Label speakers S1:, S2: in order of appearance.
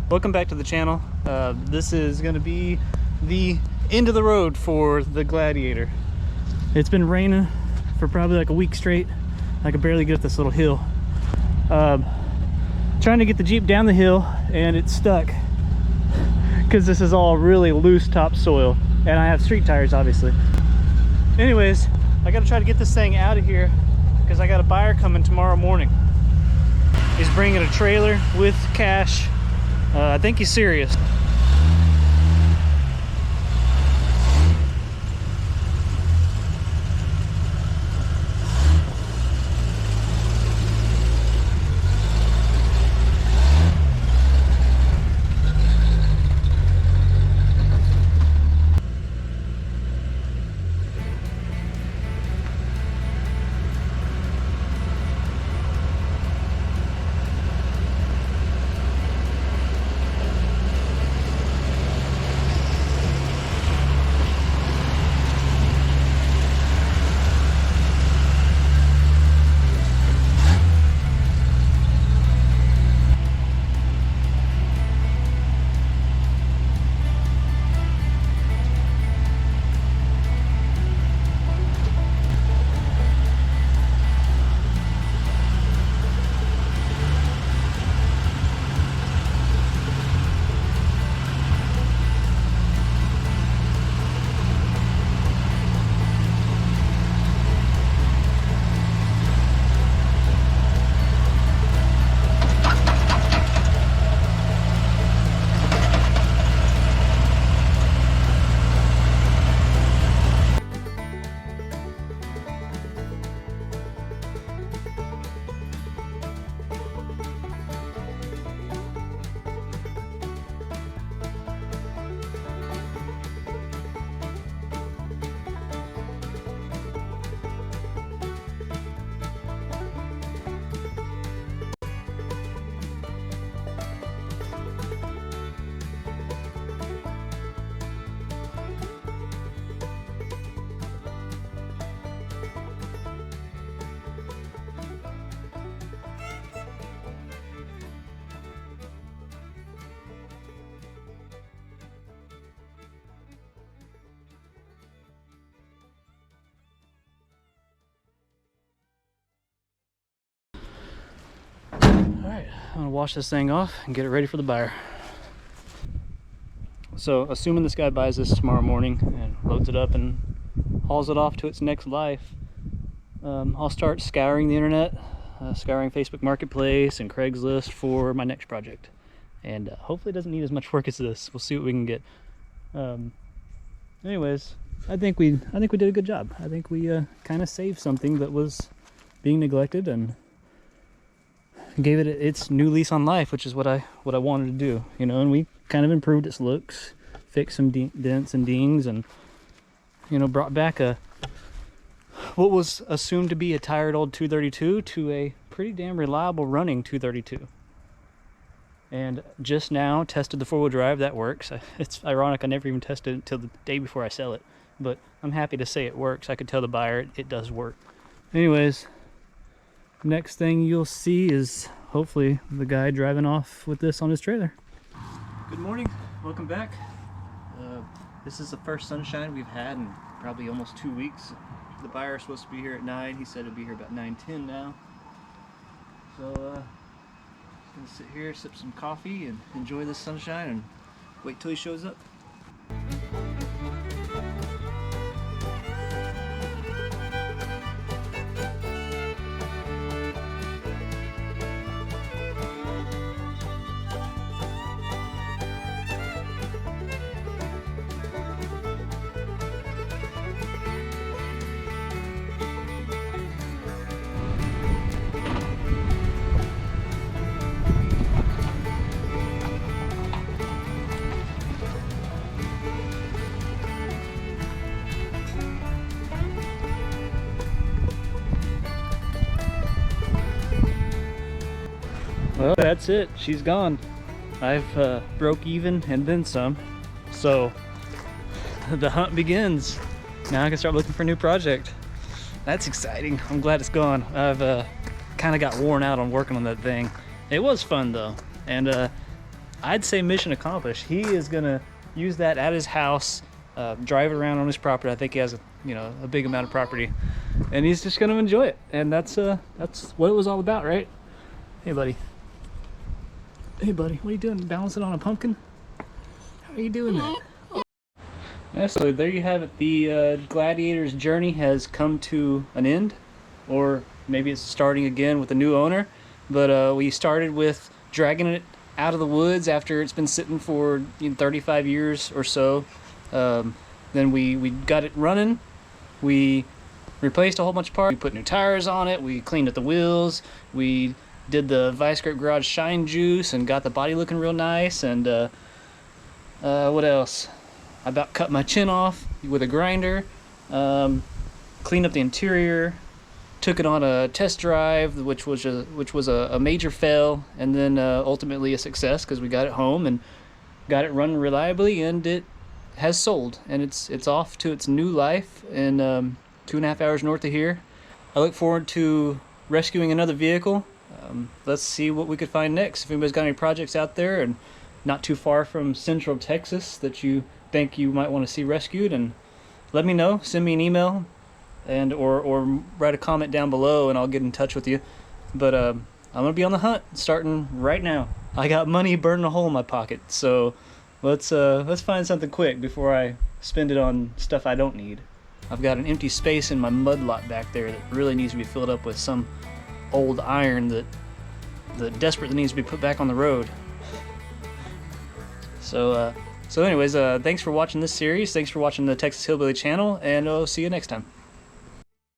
S1: Welcome back to the channel. This is going to be the end of the road for the Gladiator. It's been raining for probably like a week straight. I could barely get up this little hill. Trying to get the Jeep down the hill and it's stuck because this is all really loose topsoil and I have street tires obviously. Anyways, I got to try to get this thing out of here because I got a buyer coming tomorrow morning. He's bringing a trailer with cash. I think he's serious. Alright, I'm gonna wash this thing off and get it ready for the buyer. So, assuming this guy buys this tomorrow morning and loads it up and hauls it off to its next life, I'll start scouring the internet, scouring Facebook Marketplace and Craigslist for my next project. And hopefully it doesn't need as much work as this. We'll see what we can get. Anyways, I think we did a good job. I think we kind of saved something that was being neglected and gave it its new lease on life, which is what I wanted to do, you know. And we kind of improved its looks, fixed some dents and dings, and you know, brought back what was assumed to be a tired old 232 to a pretty damn reliable running 232. And just now tested the four-wheel drive. That works. It's ironic I never even tested it until the day before I sell it, but I'm happy to say it works. I could tell the buyer it does work. Anyways, next thing you'll see is hopefully the guy driving off with this on his trailer. Good morning, welcome back. This is the first sunshine we've had in probably almost 2 weeks. The buyer is supposed to be here at 9. He said he'll be here about 9:10 now. So just gonna sit here, sip some coffee and enjoy this sunshine and wait till he shows up. Well, that's it. She's gone. I've broke even and then some. So the hunt begins. Now I can start looking for a new project. That's exciting. I'm glad it's gone. I've kind of got worn out on working on that thing. It was fun though. And I'd say mission accomplished. He is gonna use that at his house, drive it around on his property. I think he has a big amount of property, and he's just gonna enjoy it. And that's what it was all about, right? Hey buddy. Hey buddy, what are you doing? Balancing on a pumpkin? How are you doing that? Yeah, so there you have it. The Gladiator's journey has come to an end, or maybe it's starting again with a new owner. But we started with dragging it out of the woods after it's been sitting for 35 years or so. Then we got it running. We replaced a whole bunch of parts. We put new tires on it. We cleaned up the wheels. We did the Vice Grip Garage Shine Juice and got the body looking real nice. And what else? I about cut my chin off with a grinder. Cleaned up the interior. Took it on a test drive, which was a major fail, and then ultimately a success because we got it home and got it running reliably, and it has sold, and it's off to its new life in 2.5 hours north of here. I look forward to rescuing another vehicle. Let's see what we could find next. If anybody's got any projects out there and not too far from Central Texas that you think you might want to see rescued, and let me know. Send me an email and or write a comment down below, and I'll get in touch with you. But I'm gonna be on the hunt starting right now. I got money burning a hole in my pocket, so let's find something quick before I spend it on stuff I don't need. I've got an empty space in my mud lot back there that really needs to be filled up with some old iron that desperately needs to be put back on the road. So anyways, thanks for watching this series. Thanks for watching the Texas Hillbilly channel, and I'll see you next time.